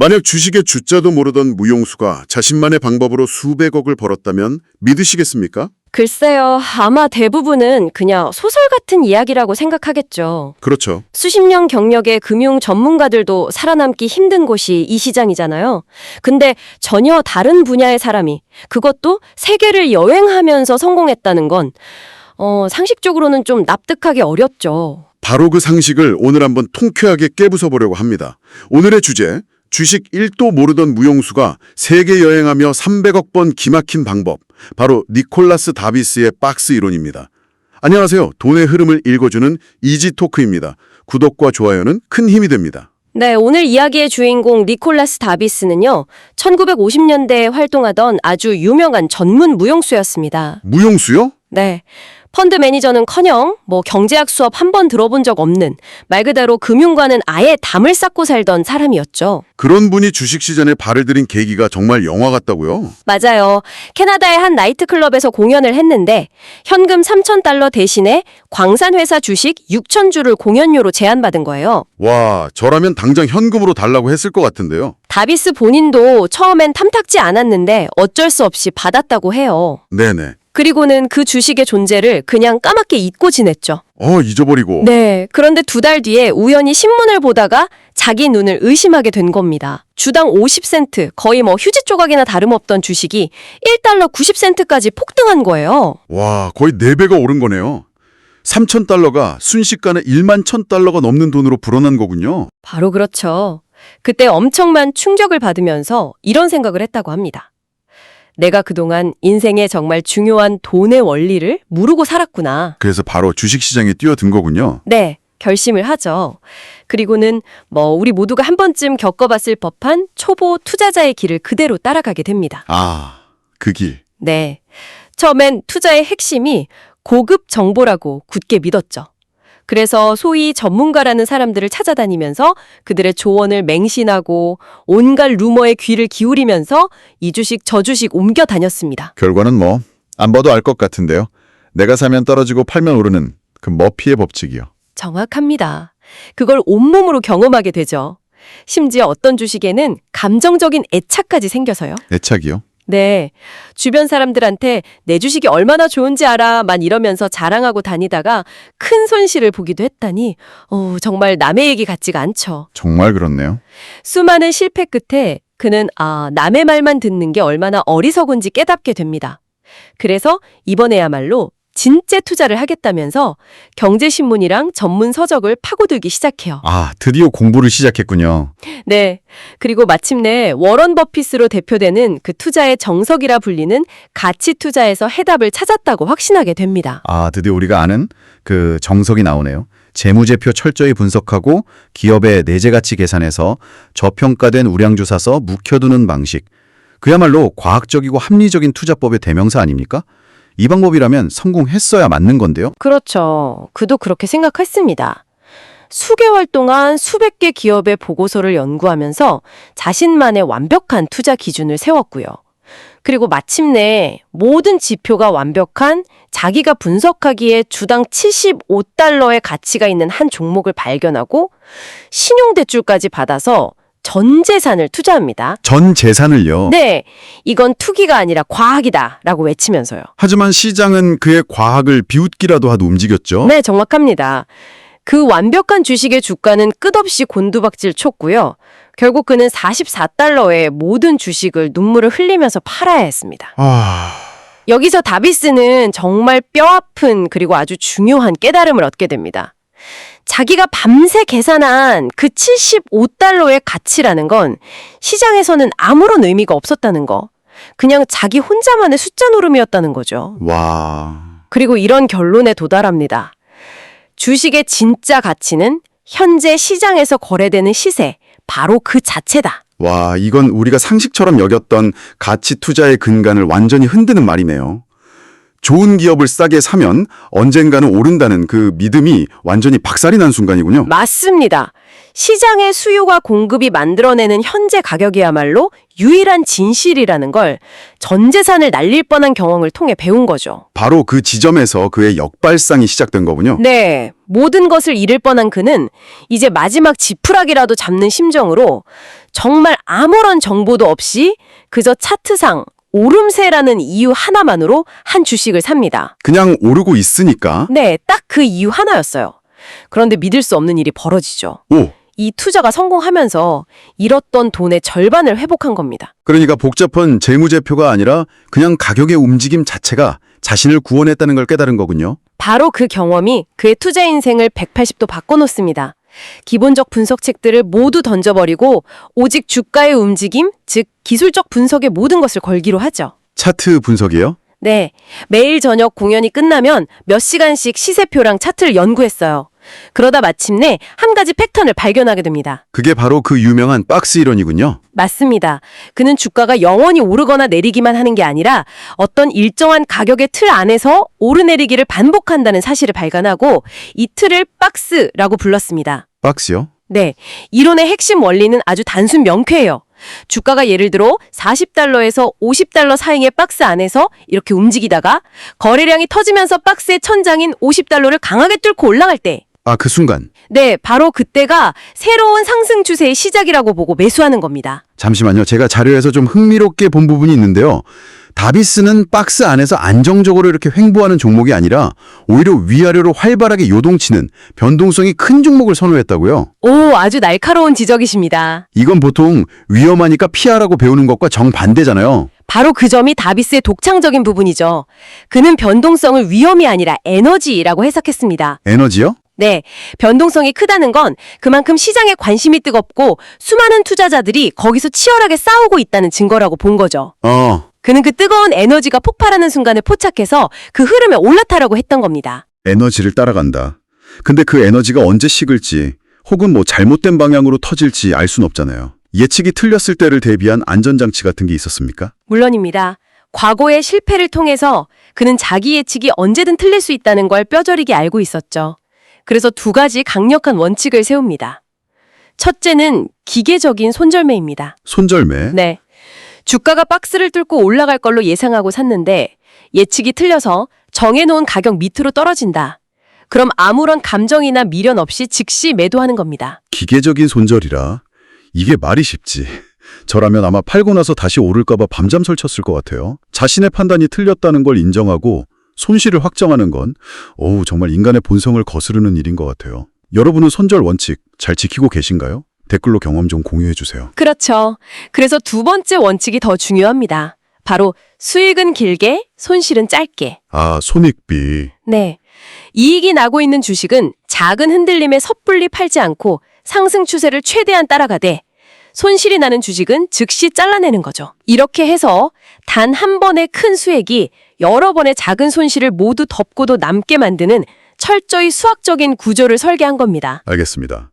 만약 주식의 주자도 모르던 무용수가 자신만의 방법으로 수백억을 벌었다면 믿으시겠습니까? 글쎄요, 아마 대부분은 그냥 소설 같은 이야기라고 생각하겠죠. 그렇죠. 수십 년 경력의 금융 전문가들도 살아남기 힘든 곳이 이 시장이잖아요. 근데 전혀 다른 분야의 사람이 그것도 세계를 여행하면서 성공했다는 건 상식적으로는 좀 납득하기 어렵죠. 바로 그 상식을 오늘 한번 통쾌하게 깨부숴보려고 합니다. 오늘의 주제, 주식 1도 모르던 무용수가 세계 여행하며 300억 번 기막힌 방법, 바로 니콜라스 다비스의 박스 이론입니다. 안녕하세요. 돈의 흐름을 읽어주는 이지토크입니다. 구독과 좋아요는 큰 힘이 됩니다. 네, 오늘 이야기의 주인공 니콜라스 다비스는요, 1950년대에 활동하던 아주 유명한 전문 무용수였습니다. 무용수요? 네. 펀드 매니저는커녕 경제학 수업 한 번 들어본 적 없는 말 그대로 금융과는 아예 담을 쌓고 살던 사람이었죠. 그런 분이 주식시장에 발을 들인 계기가 정말 영화 같다고요? 맞아요. 캐나다의 한 나이트클럽에서 공연을 했는데 현금 3,000달러 대신에 광산회사 주식 6,000주를 공연료로 제안받은 거예요. 와, 저라면 당장 현금으로 달라고 했을 것 같은데요. 다비스 본인도 처음엔 탐탁지 않았는데 어쩔 수 없이 받았다고 해요. 네네. 그리고는 그 주식의 존재를 그냥 까맣게 잊고 지냈죠. 잊어버리고. 네, 그런데 2달 뒤에 우연히 신문을 보다가 자기 눈을 의심하게 된 겁니다. 주당 50센트, 거의 휴지 조각이나 다름없던 주식이 1달러 90센트까지 폭등한 거예요. 와, 거의 4배가 오른 거네요. 3,000달러가 순식간에 11,000달러가 넘는 돈으로 불어난 거군요. 바로 그렇죠. 그때 엄청난 충격을 받으면서 이런 생각을 했다고 합니다. 내가 그동안 인생에 정말 중요한 돈의 원리를 모르고 살았구나. 그래서 바로 주식시장에 뛰어든 거군요. 네, 결심을 하죠. 그리고는 우리 모두가 한 번쯤 겪어봤을 법한 초보 투자자의 길을 그대로 따라가게 됩니다. 아, 그 길. 네, 처음엔 투자의 핵심이 고급 정보라고 굳게 믿었죠. 그래서 소위 전문가라는 사람들을 찾아다니면서 그들의 조언을 맹신하고 온갖 루머에 귀를 기울이면서 이 주식 저 주식 옮겨 다녔습니다. 결과는 안 봐도 알 것 같은데요. 내가 사면 떨어지고 팔면 오르는 그 머피의 법칙이요. 정확합니다. 그걸 온몸으로 경험하게 되죠. 심지어 어떤 주식에는 감정적인 애착까지 생겨서요. 애착이요? 네, 주변 사람들한테 내 주식이 얼마나 좋은지 알아 만 이러면서 자랑하고 다니다가 큰 손실을 보기도 했다니 정말 남의 얘기 같지가 않죠. 정말 그렇네요. 수많은 실패 끝에 그는 남의 말만 듣는 게 얼마나 어리석은지 깨닫게 됩니다. 그래서 이번에야말로 진짜 투자를 하겠다면서 경제신문이랑 전문 서적을 파고들기 시작해요. 아, 드디어 공부를 시작했군요. 네. 그리고 마침내 워런 버핏으로 대표되는 그 투자의 정석이라 불리는 가치 투자에서 해답을 찾았다고 확신하게 됩니다. 아, 드디어 우리가 아는 그 정석이 나오네요. 재무제표 철저히 분석하고 기업의 내재가치 계산해서 저평가된 우량주 사서 묵혀두는 방식. 그야말로 과학적이고 합리적인 투자법의 대명사 아닙니까? 이 방법이라면 성공했어야 맞는 건데요. 그렇죠. 그도 그렇게 생각했습니다. 수개월 동안 수백 개 기업의 보고서를 연구하면서 자신만의 완벽한 투자 기준을 세웠고요. 그리고 마침내 모든 지표가 완벽한 자기가 분석하기에 주당 75달러의 가치가 있는 한 종목을 발견하고 신용대출까지 받아서 전 재산을 투자합니다. 전 재산을요? 네, 이건 투기가 아니라 과학이다 라고 외치면서요. 하지만 시장은 그의 과학을 비웃기라도 하도 움직였죠? 네, 정확합니다. 그 완벽한 주식의 주가는 끝없이 곤두박질 쳤고요. 결국 그는 44달러의 모든 주식을 눈물을 흘리면서 팔아야 했습니다. 여기서 다비스는 정말 뼈아픈 그리고 아주 중요한 깨달음을 얻게 됩니다. 자기가 밤새 계산한 그 75달러의 가치라는 건 시장에서는 아무런 의미가 없었다는 거. 그냥 자기 혼자만의 숫자 노름이었다는 거죠. 와... 그리고 이런 결론에 도달합니다. 주식의 진짜 가치는 현재 시장에서 거래되는 시세, 바로 그 자체다. 와, 이건 우리가 상식처럼 여겼던 가치 투자의 근간을 완전히 흔드는 말이네요. 좋은 기업을 싸게 사면 언젠가는 오른다는 그 믿음이 완전히 박살이 난 순간이군요. 맞습니다. 시장의 수요가 공급이 만들어내는 현재 가격이야말로 유일한 진실이라는 걸 전 재산을 날릴 뻔한 경험을 통해 배운 거죠. 바로 그 지점에서 그의 역발상이 시작된 거군요. 네, 모든 것을 잃을 뻔한 그는 이제 마지막 지푸라기라도 잡는 심정으로 정말 아무런 정보도 없이 그저 차트상 오름세라는 이유 하나만으로 한 주식을 삽니다. 그냥 오르고 있으니까. 네, 딱 그 이유 하나였어요. 그런데 믿을 수 없는 일이 벌어지죠. 오, 이 투자가 성공하면서 잃었던 돈의 절반을 회복한 겁니다. 그러니까 복잡한 재무제표가 아니라 그냥 가격의 움직임 자체가 자신을 구원했다는 걸 깨달은 거군요. 바로 그 경험이 그의 투자 인생을 180도 바꿔놓습니다. 기본적 분석책들을 모두 던져버리고 오직 주가의 움직임, 즉 기술적 분석의 모든 것을 걸기로 하죠. 차트 분석이요? 네, 매일 저녁 공연이 끝나면 몇 시간씩 시세표랑 차트를 연구했어요. 그러다 마침내 한 가지 패턴을 발견하게 됩니다. 그게 바로 그 유명한 박스 이론이군요. 맞습니다. 그는 주가가 영원히 오르거나 내리기만 하는 게 아니라 어떤 일정한 가격의 틀 안에서 오르내리기를 반복한다는 사실을 발견하고 이 틀을 박스라고 불렀습니다. 박스요? 네, 이론의 핵심 원리는 아주 단순 명쾌해요. 주가가 예를 들어 40달러에서 50달러 사이의 박스 안에서 이렇게 움직이다가 거래량이 터지면서 박스의 천장인 50달러를 강하게 뚫고 올라갈 때 아, 그 순간. 네, 바로 그때가 새로운 상승 추세의 시작이라고 보고 매수하는 겁니다. 잠시만요. 제가 자료에서 좀 흥미롭게 본 부분이 있는데요. 다비스는 박스 안에서 안정적으로 이렇게 횡보하는 종목이 아니라 오히려 위아래로 활발하게 요동치는 변동성이 큰 종목을 선호했다고요. 오, 아주 날카로운 지적이십니다. 이건 보통 위험하니까 피하라고 배우는 것과 정반대잖아요. 바로 그 점이 다비스의 독창적인 부분이죠. 그는 변동성을 위험이 아니라 에너지라고 해석했습니다. 에너지요? 네, 변동성이 크다는 건 그만큼 시장에 관심이 뜨겁고 수많은 투자자들이 거기서 치열하게 싸우고 있다는 증거라고 본 거죠. 그는 그 뜨거운 에너지가 폭발하는 순간을 포착해서 그 흐름에 올라타라고 했던 겁니다. 에너지를 따라간다. 근데 그 에너지가 언제 식을지 혹은 뭐 잘못된 방향으로 터질지 알 순 없잖아요. 예측이 틀렸을 때를 대비한 안전장치 같은 게 있었습니까? 물론입니다. 과거의 실패를 통해서 그는 자기 예측이 언제든 틀릴 수 있다는 걸 뼈저리게 알고 있었죠. 그래서 두 가지 강력한 원칙을 세웁니다. 첫째는 기계적인 손절매입니다. 손절매? 네. 주가가 박스를 뚫고 올라갈 걸로 예상하고 샀는데 예측이 틀려서 정해놓은 가격 밑으로 떨어진다. 그럼 아무런 감정이나 미련 없이 즉시 매도하는 겁니다. 기계적인 손절이라. 이게 말이 쉽지. 저라면 아마 팔고 나서 다시 오를까봐 밤잠 설쳤을 것 같아요. 자신의 판단이 틀렸다는 걸 인정하고 손실을 확정하는 건 정말 인간의 본성을 거스르는 일인 것 같아요. 여러분은 손절 원칙 잘 지키고 계신가요? 댓글로 경험 좀 공유해 주세요. 그렇죠. 그래서 두 번째 원칙이 더 중요합니다. 바로 수익은 길게, 손실은 짧게. 아, 손익비. 네. 이익이 나고 있는 주식은 작은 흔들림에 섣불리 팔지 않고 상승 추세를 최대한 따라가되 손실이 나는 주식은 즉시 잘라내는 거죠. 이렇게 해서 단 한 번의 큰 수익이 여러 번의 작은 손실을 모두 덮고도 남게 만드는 철저히 수학적인 구조를 설계한 겁니다. 알겠습니다.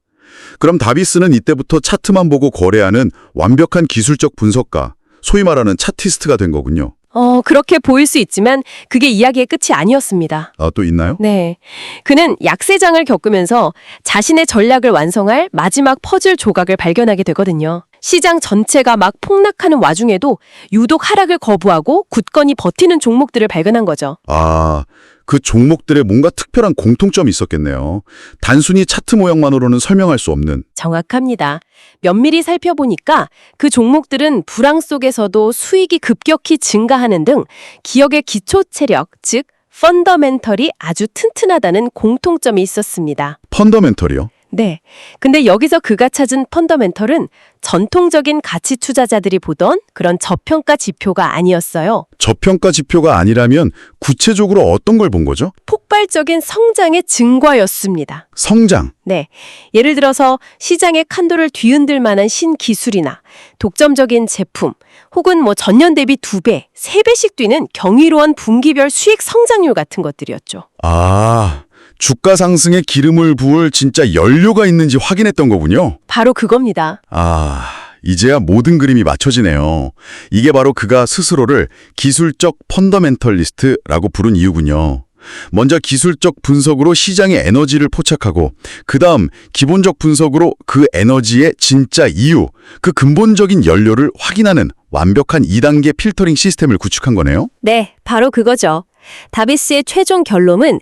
그럼 다비스는 이때부터 차트만 보고 거래하는 완벽한 기술적 분석가, 소위 말하는 차티스트가 된 거군요. 그렇게 보일 수 있지만 그게 이야기의 끝이 아니었습니다. 아, 또 있나요? 네. 그는 약세장을 겪으면서 자신의 전략을 완성할 마지막 퍼즐 조각을 발견하게 되거든요. 시장 전체가 막 폭락하는 와중에도 유독 하락을 거부하고 굳건히 버티는 종목들을 발견한 거죠. 아, 그 종목들에 뭔가 특별한 공통점이 있었겠네요. 단순히 차트 모양만으로는 설명할 수 없는. 정확합니다. 면밀히 살펴보니까 그 종목들은 불황 속에서도 수익이 급격히 증가하는 등 기업의 기초 체력, 즉 펀더멘털이 아주 튼튼하다는 공통점이 있었습니다. 펀더멘털이요? 네. 근데 여기서 그가 찾은 펀더멘털은 전통적인 가치 투자자들이 보던 그런 저평가 지표가 아니었어요. 저평가 지표가 아니라면 구체적으로 어떤 걸 본 거죠? 폭발적인 성장의 증거였습니다. 성장. 네. 예를 들어서 시장의 칸도를 뒤흔들 만한 신기술이나 독점적인 제품, 혹은 전년 대비 2배, 3배씩 뛰는 경이로운 분기별 수익 성장률 같은 것들이었죠. 아, 주가 상승에 기름을 부을 진짜 연료가 있는지 확인했던 거군요. 바로 그겁니다. 아, 이제야 모든 그림이 맞춰지네요. 이게 바로 그가 스스로를 기술적 펀더멘털리스트라고 부른 이유군요. 먼저 기술적 분석으로 시장의 에너지를 포착하고 그 다음 기본적 분석으로 그 에너지의 진짜 이유, 그 근본적인 연료를 확인하는 완벽한 2단계 필터링 시스템을 구축한 거네요. 네, 바로 그거죠. 다비스의 최종 결론은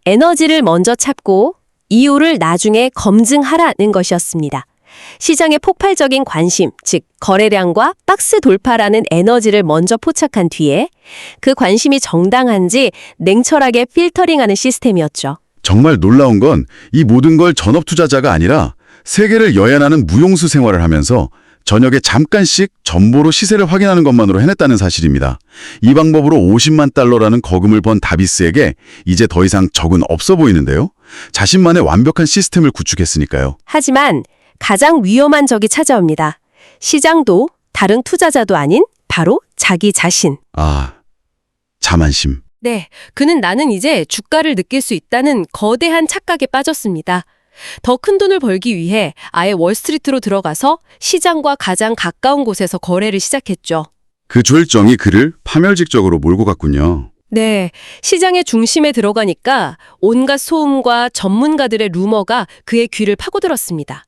에너지를 먼저 찾고 이유를 나중에 검증하라는 것이었습니다. 시장의 폭발적인 관심, 즉 거래량과 박스 돌파라는 에너지를 먼저 포착한 뒤에 그 관심이 정당한지 냉철하게 필터링하는 시스템이었죠. 정말 놀라운 건 이 모든 걸 전업 투자자가 아니라 세계를 여행하는 무용수 생활을 하면서 저녁에 잠깐씩 전보로 시세를 확인하는 것만으로 해냈다는 사실입니다. 이 방법으로 50만 달러라는 거금을 번 다비스에게 이제 더 이상 적은 없어 보이는데요. 자신만의 완벽한 시스템을 구축했으니까요. 하지만 가장 위험한 적이 찾아옵니다. 시장도 다른 투자자도 아닌 바로 자기 자신. 자만심. 네, 그는 나는 이제 주가를 느낄 수 있다는 거대한 착각에 빠졌습니다. 더 큰 돈을 벌기 위해 아예 월스트리트로 들어가서 시장과 가장 가까운 곳에서 거래를 시작했죠. 그 조일정이 그를 파멸직적으로 몰고 갔군요. 네, 시장의 중심에 들어가니까 온갖 소음과 전문가들의 루머가 그의 귀를 파고들었습니다.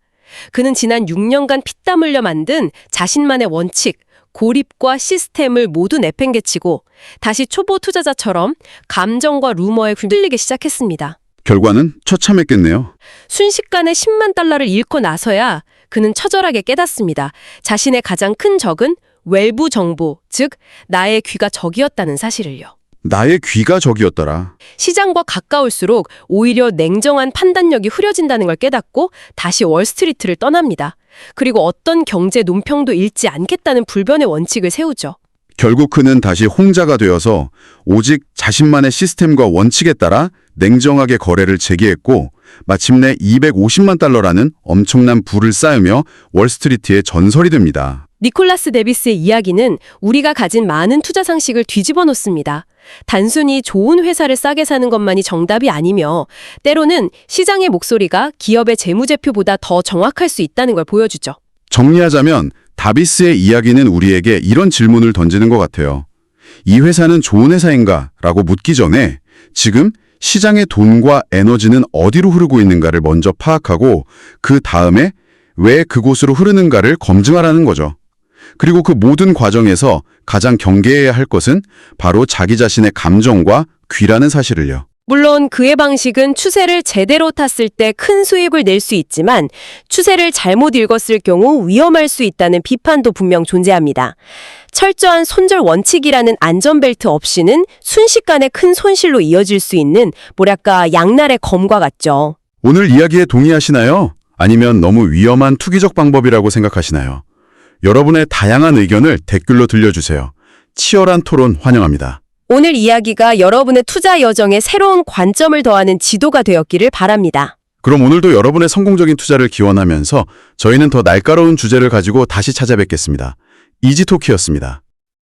그는 지난 6년간 피땀 흘려 만든 자신만의 원칙, 고립과 시스템을 모두 내팽개치고 다시 초보 투자자처럼 감정과 루머에 휘둘리기 시작했습니다. 결과는 처참했겠네요. 순식간에 10만 달러를 잃고 나서야 그는 처절하게 깨닫습니다. 자신의 가장 큰 적은 외부 정보, 즉 나의 귀가 적이었다는 사실을요. 나의 귀가 적이었더라. 시장과 가까울수록 오히려 냉정한 판단력이 흐려진다는 걸 깨닫고 다시 월스트리트를 떠납니다. 그리고 어떤 경제 논평도 읽지 않겠다는 불변의 원칙을 세우죠. 결국 그는 다시 홍자가 되어서 오직 자신만의 시스템과 원칙에 따라 냉정하게 거래를 재개했고 마침내 250만 달러라는 엄청난 부를 쌓으며 월스트리트의 전설이 됩니다. 니콜라스 데비스의 이야기는 우리가 가진 많은 투자 상식을 뒤집어 놓습니다. 단순히 좋은 회사를 싸게 사는 것만이 정답이 아니며 때로는 시장의 목소리가 기업의 재무제표보다 더 정확할 수 있다는 걸 보여주죠. 정리하자면 다비스의 이야기는 우리에게 이런 질문을 던지는 것 같아요. 이 회사는 좋은 회사인가? 라고 묻기 전에 지금 시장의 돈과 에너지는 어디로 흐르고 있는가를 먼저 파악하고 그 다음에 왜 그곳으로 흐르는가를 검증하라는 거죠. 그리고 그 모든 과정에서 가장 경계해야 할 것은 바로 자기 자신의 감정과 귀라는 사실을요. 물론 그의 방식은 추세를 제대로 탔을 때 큰 수익을 낼 수 있지만 추세를 잘못 읽었을 경우 위험할 수 있다는 비판도 분명 존재합니다. 철저한 손절 원칙이라는 안전벨트 없이는 순식간에 큰 손실로 이어질 수 있는 뭐랄까 양날의 검과 같죠. 오늘 이야기에 동의하시나요? 아니면 너무 위험한 투기적 방법이라고 생각하시나요? 여러분의 다양한 의견을 댓글로 들려주세요. 치열한 토론 환영합니다. 오늘 이야기가 여러분의 투자 여정에 새로운 관점을 더하는 지도가 되었기를 바랍니다. 그럼 오늘도 여러분의 성공적인 투자를 기원하면서 저희는 더 날카로운 주제를 가지고 다시 찾아뵙겠습니다. 이지토키였습니다.